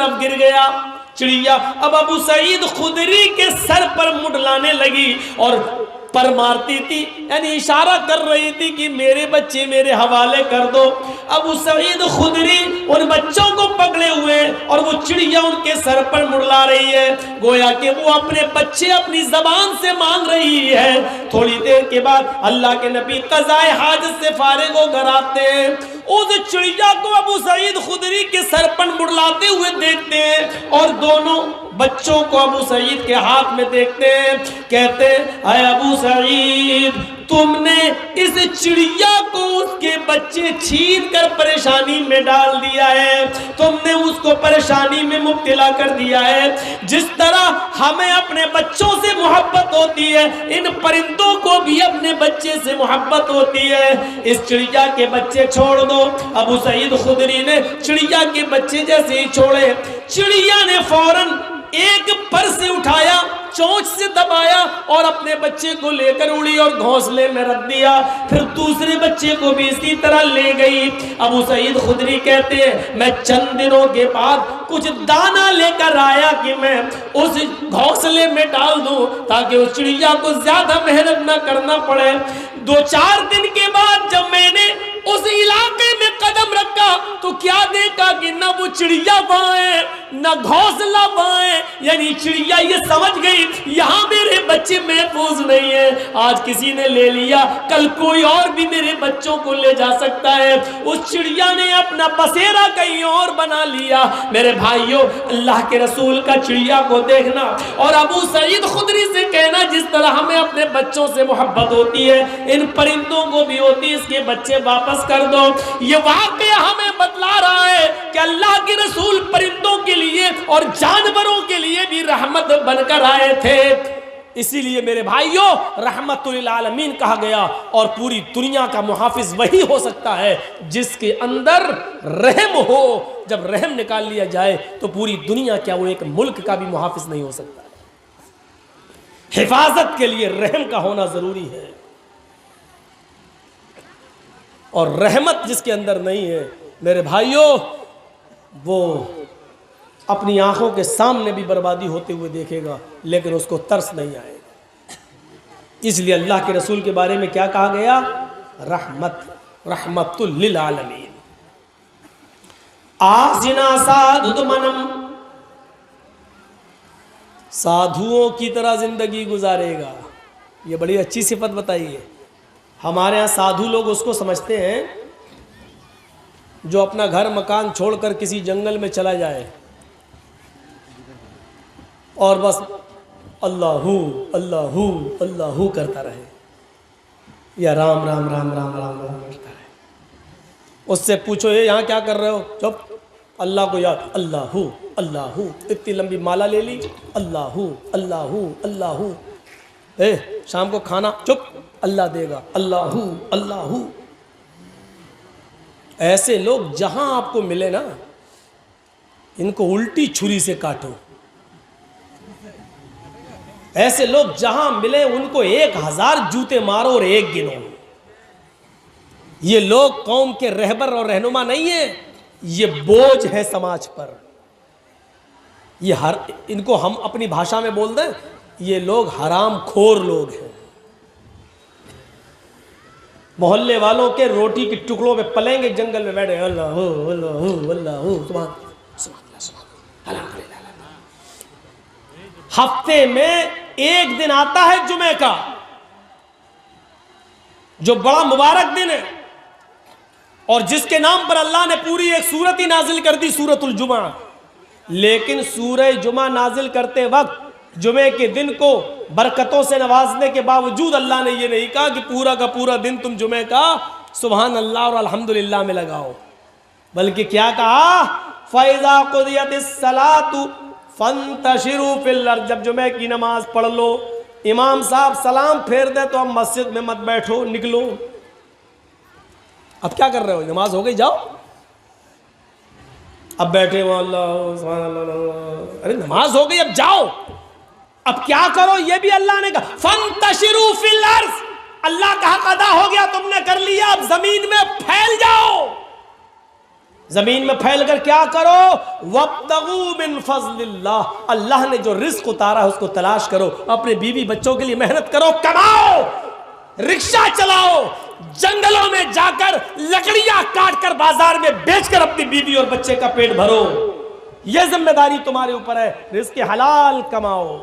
طرف گر گیا چڑیا. اب ابو سعید خدری کے سر پر منڈلانے لگی اور پر مارتی تھی، یعنی اشارہ کر رہی تھی کہ میرے بچے میرے حوالے کر دو. ابو سعید خدری ان بچوں کو پکڑے ہوئے اور وہ چڑیا ان کے سر پر منڈلا رہی ہے، گویا کہ وہ اپنے بچے اپنی زبان سے مانگ رہی ہے. تھوڑی دیر کے بعد اللہ کے نبی قضائے حاجت سے فارغ ہو کر آتے ہیں. اس چڑیا کو ابو سعید خدری کے سر پر منڈلاتے ہوئے دیکھتے ہیں اور دونوں بچوں کو ابو سعید کے ہاتھ میں دیکھتے ہیں. کہتے ہیں اے ابو سعید، تم نے اس چڑیا کو اس کے بچے چھین کر پریشانی میں ڈال دیا ہے، تم نے اس کو پریشانی میں مبتلا کر دیا ہے. جس طرح ہمیں اپنے بچوں سے محبت ہوتی ہے، ان پرندوں کو بھی اپنے بچے سے محبت ہوتی ہے. اس چڑیا کے بچے چھوڑ دو. ابو سعید خدری نے چڑیا کے بچے جیسے ہی چھوڑے، چڑیا نے فوراً ایک پر سے اٹھایا، چونچ سے دبایا اور اپنے بچے کو لے کر اڑی اور گھونسلے میں رکھ دیا. پھر دوسرے بچے کو بھی اسی طرح لے گئی. ابو سعید خدری کہتے ہیں میں چند دنوں کے بعد کچھ دانہ لے کر آیا کہ میں اس گھونسلے میں ڈال دوں تاکہ اس چڑیا کو زیادہ محنت نہ کرنا پڑے. 2-4 دن کے بعد جب میں نے اس علاقے میں قدم رکھا تو کیا دیکھا کہ نہ وہ چڑیا وہاں ہے نہ گھونسلہ وہاں ہے. یعنی چڑیا یہ سمجھ گئی یہاں میرے بچے محفوظ نہیں ہیں، آج کسی نے لے لیا کل کوئی اور بھی میرے بچوں کو لے جا سکتا ہے. اس چڑیا نے اپنا بسیرا کہیں اور بنا لیا. میرے بھائیوں، اللہ کے رسول کا چڑیا کو دیکھنا اور ابو سعید خدری سے کہنا جس طرح ہمیں اپنے بچوں سے محبت ہوتی ہے ان پرندوں کو بھی ہوتی ہے، اس کے بچے واپس کر دو. یہ واقعہ ہمیں بتلا رہا ہے کہ اللہ کے رسول پرندوں کے لیے اور جانوروں کے لیے بھی رحمت بن کر آئے تھے. اسی لیے میرے بھائیوں رحمت للعالمین کہا گیا، اور پوری دنیا کا محافظ وہی ہو سکتا ہے جس کے اندر رحم ہو. جب رحم نکال لیا جائے تو پوری دنیا کیا وہ ایک ملک کا بھی محافظ نہیں ہو سکتا. حفاظت کے لیے رحم کا ہونا ضروری ہے، اور رحمت جس کے اندر نہیں ہے میرے بھائیوں وہ اپنی آنکھوں کے سامنے بھی بربادی ہوتے ہوئے دیکھے گا لیکن اس کو ترس نہیں آئے گا. اس لیے اللہ کے رسول کے بارے میں کیا کہا گیا؟ رحمت للعالمین. آسنا سادھمنم، سادھوؤں کی طرح زندگی گزارے گا. یہ بڑی اچھی صفت بتائی ہے. ہمارے ہاں سادھو لوگ اس کو سمجھتے ہیں جو اپنا گھر مکان چھوڑ کر کسی جنگل میں چلا جائے اور بس اللہ اللہ اللہ کرتا رہے یا رام رام رام رام رام رام کرتا رہے. اس سے پوچھو یہ یہاں کیا کر رہے ہو؟ چپ، اللہ کو یاد، اللہ اللہ، اتنی لمبی مالا لے لی، اللہ اللہ اللہ. شام کو کھانا، چپ، اللہ دے گا، اللہ اللہ. ایسے لوگ جہاں آپ کو ملے نا ان کو الٹی چھری سے کاٹو. ایسے لوگ جہاں ملے ان کو 1000 جوتے مارو اور ایک گنو. یہ لوگ قوم کے رہبر اور رہنما نہیں ہیں، یہ بوجھ ہے سماج پر. یہ ان کو ہم اپنی بھاشا میں بول دیں یہ لوگ حرام خور لوگ ہیں. محلے والوں کے روٹی کے ٹکڑوں پہ پلیں گے، جنگل میں بیٹھے اللہ اللہ اللہ سبحان اللہ. ہفتے میں ایک دن آتا ہے جمعے کا جو بڑا مبارک دن ہے اور جس کے نام پر اللہ نے پوری ایک سورت ہی نازل کر دی، سورت الجمعہ. لیکن سورہ جمعہ نازل کرتے وقت جمعے کے دن کو برکتوں سے نوازنے کے باوجود اللہ نے یہ نہیں کہا کہ پورا کا پورا دن تم جمعے کا سبحان اللہ اور الحمدللہ میں لگاؤ، بلکہ کیا کہا؟ فَإِذَا قُضِيَتِ الصَّلَاةُ فَانْتَشِرُوا فِي الْأَرْضِ. جب جمعے کی نماز پڑھ لو، امام صاحب سلام پھیر دے تو اب مسجد میں مت بیٹھو، نکلو. اب کیا کر رہے ہو؟ نماز ہو گئی، جاؤ. اب بیٹھے ہو اللہ سبحان اللہ، ارے نماز ہو گئی اب جاؤ. اب کیا کرو؟ یہ بھی اللہ نے کہا فَانْتَشِرُوا فِي الْأَرْضِ. اللہ کا حق ادا ہو گیا، تم نے کر لیا، اب زمین میں پھیل جاؤ. زمین میں پھیل کر کیا کرو؟ وابتغوا من فضل اللہ، اللہ نے جو رزق اتارا ہے اس کو تلاش کرو، اپنے بیوی بچوں کے لیے محنت کرو، کماؤ، رکشہ چلاؤ، جنگلوں میں جا کر لکڑیاں کاٹ کر بازار میں بیچ کر اپنی بیوی اور بچے کا پیٹ بھرو، یہ ذمہ داری تمہارے اوپر ہے۔ رزق حلال کماؤ،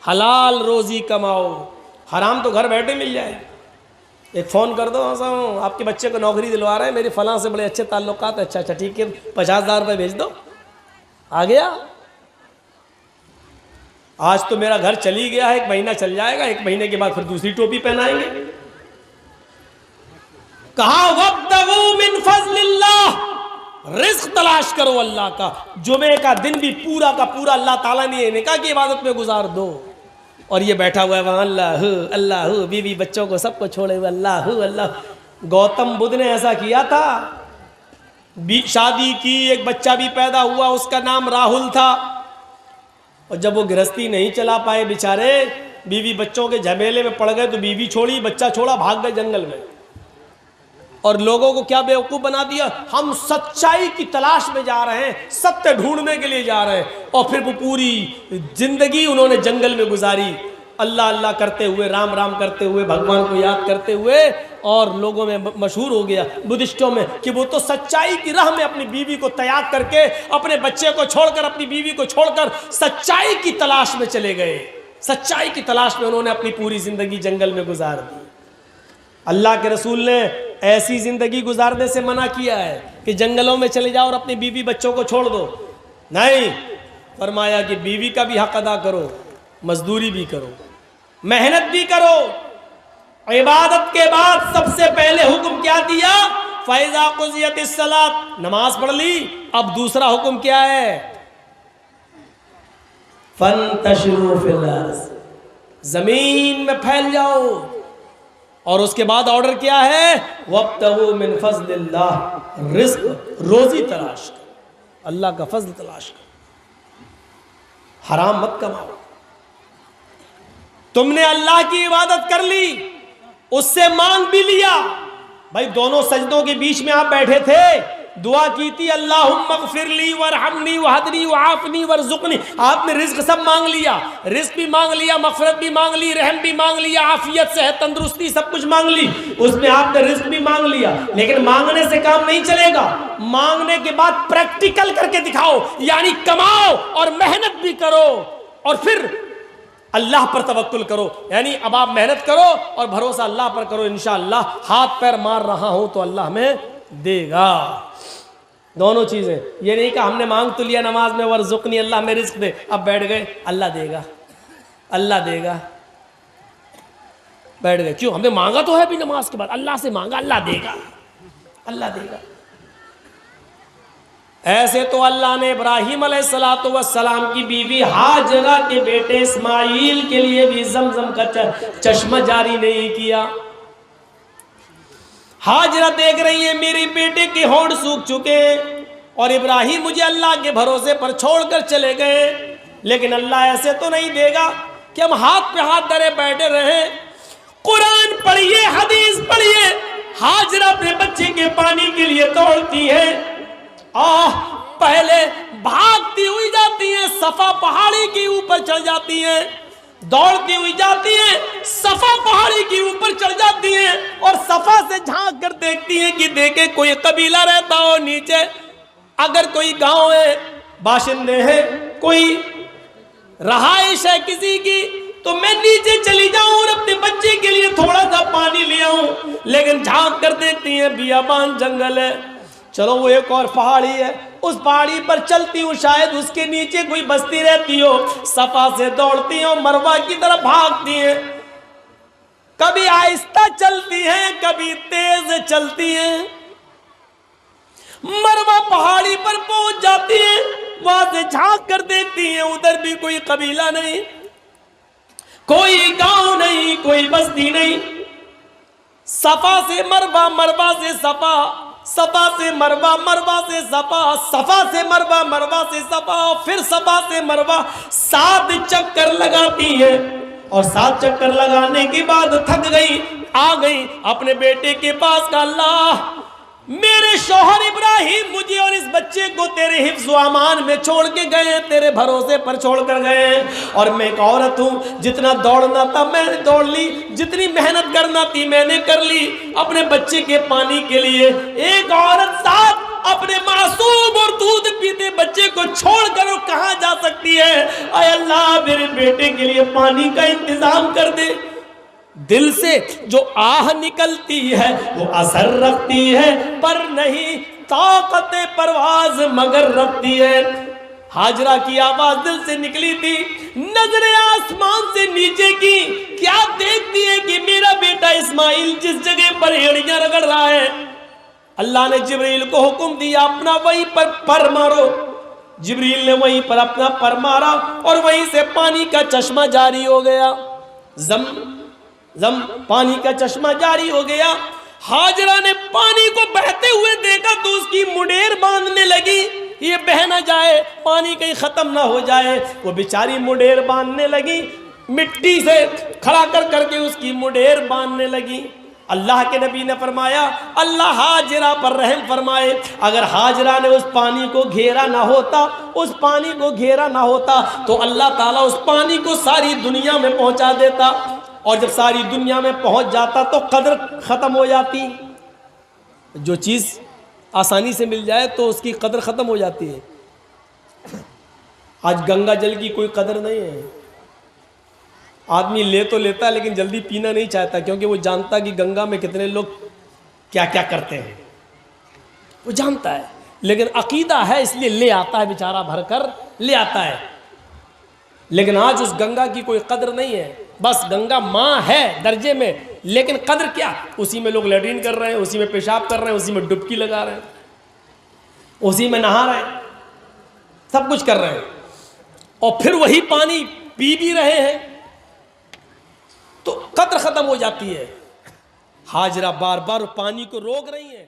حلال روزی کماؤ، حرام تو گھر بیٹھے مل جائے۔ ایک فون کر دو، آپ کے بچے کو نوکری دلوا رہے ہیں، میری فلاں سے بڑے اچھے تعلقات، اچھا ٹھیک ہے 50,000 روپے بھیج دو، آ گیا۔ آج تو میرا گھر چلی گیا ہے، 1 مہینہ چل جائے گا، 1 مہینے کے بعد پھر دوسری ٹوپی پہنائیں گے۔ کہا وابتغوا من فضل اللہ، رزق تلاش کرو اللہ کا۔ جمعے کا دن بھی پورا کا پورا اللہ تعالیٰ نے نکاح کی عبادت میں گزار دو، اور یہ بیٹھا ہوا ہے وہاں اللہ اللہ، بیوی بچوں کو سب کو چھوڑے ہوئے اللہ اللہ۔ گوتم بدھ نے ایسا کیا تھا، شادی کی، ایک بچہ بھی پیدا ہوا، اس کا نام راہل تھا، اور جب وہ گرہستی نہیں چلا پائے بیچارے، بیوی بچوں کے جھمیلے میں پڑ گئے، تو بیوی چھوڑی، بچہ چھوڑا، بھاگ گئے جنگل میں، اور لوگوں کو کیا بیوقوف بنا دیا، ہم سچائی کی تلاش میں جا رہے ہیں، ستیہ ڈھونڈنے کے لیے جا رہے ہیں، اور پھر وہ پوری زندگی انہوں نے جنگل میں گزاری، اللہ اللہ کرتے ہوئے، رام رام کرتے ہوئے، بھگوان کو یاد کرتے ہوئے، اور لوگوں میں مشہور ہو گیا بدھسٹوں میں کہ وہ تو سچائی کی راہ میں اپنی بیوی کو تیاگ کر کے، اپنے بچے کو چھوڑ کر، اپنی بیوی کو چھوڑ کر سچائی کی تلاش میں چلے گئے، سچائی کی تلاش میں انہوں نے اپنی پوری زندگی جنگل میں گزار دی۔ اللہ کے رسول نے ایسی زندگی گزارنے سے منع کیا ہے کہ جنگلوں میں چلے جاؤ اور اپنی بیوی بچوں کو چھوڑ دو، نہیں، فرمایا کہ بیوی کا بھی حق ادا کرو، مزدوری بھی کرو، محنت بھی کرو۔ عبادت کے بعد سب سے پہلے حکم کیا دیا؟ فَإِذَا قُضِيَتِ الصَّلَاةُ، نماز پڑھ لی، اب دوسرا حکم کیا ہے؟ فَانْتَشِرُوا فِي الْأَرْضِ، زمین میں پھیل جاؤ، اور اس کے بعد آرڈر کیا ہے؟ وَابْتَغُوا مِنْ فَضْلِ اللَّهِ، رزق روزی تلاش کر، اللہ کا فضل تلاش کر، حرام مت کماؤ۔ تم نے اللہ کی عبادت کر لی، اس سے مانگ بھی لیا، بھائی دونوں سجدوں کے بیچ میں آپ بیٹھے تھے، دعا کی تھی اللہم اغفر لی ورحمنی وحدنی وعافنی ورزقنی، آپ نے رزق سب مانگ لیا، رزق بھی مانگ لیا، مغفرت بھی مانگ لی، رحم بھی مانگ لیا، عافیت صحت تندرستی سب کچھ مانگ لی، اس میں آپ نے رزق بھی مانگ لیا، لیکن مانگنے سے کام نہیں چلے گا، مانگنے کے بعد پریکٹیکل کر کے دکھاؤ، یعنی کماؤ اور محنت بھی کرو، اور پھر اللہ پر توکل کرو، یعنی اب آپ محنت کرو اور بھروسہ اللہ پر کرو، انشاءاللہ ہاتھ پیر مار رہا ہوں تو اللہ میں دے گا۔ دونوں چیزیں، یہ نہیں کہ ہم نے مانگ تو لیا نماز میں ورزقنی، اللہ میں رزق دے، اب بیٹھ گئے اللہ دے گا، اللہ دے گا، بیٹھ گئے، کیوں؟ ہم نے مانگا تو ہے بھی نماز کے بعد، اللہ سے مانگا، اللہ دے گا، اللہ دے گا۔ ایسے تو اللہ نے ابراہیم علیہ السلام کی بیوی ہاجرہ کے بیٹے اسماعیل کے لیے بھی زمزم کا چشمہ جاری نہیں کیا۔ ہاجرہ دیکھ رہی ہیں میرے بیٹے کے ہونٹ سوکھ چکے، اور ابراہیم مجھے اللہ کے بھروسے پر چھوڑ کر چلے گئے، لیکن اللہ ایسے تو نہیں دے گا کہ ہم ہاتھ پہ ہاتھ دھرے بیٹھے رہیں۔ قرآن پڑھیے، حدیث پڑھیے، ہاجرہ اپنے بچے کے پانی کے لیے دوڑتی ہے، پہلے بھاگتی ہوئی جاتی ہیں، صفا پہاڑی کے اوپر چڑھ جاتی ہیں، دوڑتی ہوئی جاتی ہیں، صفا پہاڑی کے اوپر چڑھ جاتی ہیں، اور صفا سے جھانک کر دیکھتی ہیں کہ دیکھے کوئی قبیلہ رہتا ہو نیچے، اگر کوئی گاؤں ہے، باشندے ہیں، کوئی رہائش ہے کسی کی، تو میں نیچے چلی جاؤں اور اپنے بچے کے لیے تھوڑا سا پانی لے آؤں، لیکن جھانک کر دیکھتی ہیں بیابان جنگل ہے، چلو وہ ایک اور پہاڑی ہے، اس پہاڑی پر چلتی ہوں، شاید اس کے نیچے کوئی بستی رہتی ہو، صفا سے دوڑتی ہیں، مروہ کی طرف بھاگتی ہیں، کبھی آہستہ چلتی ہیں، کبھی تیز چلتی ہیں، مروہ پہاڑی پر پہنچ جاتی ہیں، وہاں سے جھانک کر دیکھتی ہیں، ادھر بھی کوئی قبیلہ نہیں، کوئی گاؤں نہیں، کوئی بستی نہیں، صفا سے مروہ، مروہ سے صفا، صفا سے مروہ، مروہ سے صفا، صفا سے مروہ، مروہ سے صفا، پھر صفا سے مروہ، 7 چکر لگاتی ہیں، اور 7 چکر لگانے کے بعد تھک گئی، آ گئی اپنے بیٹے کے پاس، کہا اللہ میرے شوہر ابراہیم مجھے اور اس بچے کو تیرے حفظ و امان میں چھوڑ کے گئے، تیرے بھروسے پر چھوڑ کر گئے، اور میں ایک عورت ہوں، جتنا دوڑنا تھا میں نے دوڑ لی، جتنی محنت کرنا تھی میں نے کر لی اپنے بچے کے پانی کے لیے۔ ایک عورت ساتھ اپنے معصوم اور دودھ پیتے بچے کو چھوڑ کر وہ کہاں جا سکتی ہے؟ اے اللہ میرے بیٹے کے لیے پانی کا انتظام کر دے۔ دل سے جو آہ نکلتی ہے وہ اثر رکھتی ہے، پر نہیں طاقت پرواز مگر رکھتی ہے۔ ہاجرہ کی آواز دل سے نکلی تھی، نظر آسمان سے نیچے کی، کیا دیکھتی ہے کہ میرا بیٹا اسماعیل جس جگہ پر ایڑیاں رگڑ رہا ہے، اللہ نے جبریل کو حکم دیا اپنا وہیں پر پر مارو۔ جبریل نے وہیں پر اپنا پر مارا اور وہیں سے پانی کا چشمہ جاری ہو گیا، زم پانی کا چشمہ جاری ہو گیا۔ ہاجرہ نے پانی کو بہتے ہوئے دیکھا تو اس کی منڈیر باندھنے لگی، یہ بہ نہ جائے، پانی کہیں ختم نہ ہو جائے۔ وہ بیچاری منڈیر باندھنے لگی، مٹی سے کھڑا کر کر کے اس کی منڈیر باندھنے لگی۔ اللہ کے نبی نے فرمایا اللہ ہاجرہ پر رحم فرمائے، اگر ہاجرہ نے اس پانی کو گھیرا نہ ہوتا، اس پانی کو گھیرا نہ ہوتا تو اللہ تعالیٰ اس پانی کو ساری دنیا میں پہنچا دیتا، اور جب ساری دنیا میں پہنچ جاتا تو قدر ختم ہو جاتی۔ جو چیز آسانی سے مل جائے تو اس کی قدر ختم ہو جاتی ہے۔ آج گنگا جل کی کوئی قدر نہیں ہے، آدمی لے تو لیتا ہے لیکن جلدی پینا نہیں چاہتا، کیونکہ وہ جانتا کہ گنگا میں کتنے لوگ کیا کیا کرتے ہیں، وہ جانتا ہے، لیکن عقیدہ ہے اس لیے لے آتا ہے، بیچارہ بھر کر لے آتا ہے۔ لیکن آج اس گنگا کی کوئی قدر نہیں ہے، بس گنگا ماں ہے درجے میں، لیکن قدر کیا؟ اسی میں لوگ لیٹرین کر رہے ہیں، اسی میں پیشاب کر رہے ہیں، اسی میں ڈبکی لگا رہے ہیں، اسی میں نہا رہے ہیں، سب کچھ کر رہے ہیں، اور پھر وہی پانی پی بھی رہے ہیں، تو قدر ختم ہو جاتی ہے۔ ہاجرہ بار بار پانی کو روک رہی ہیں۔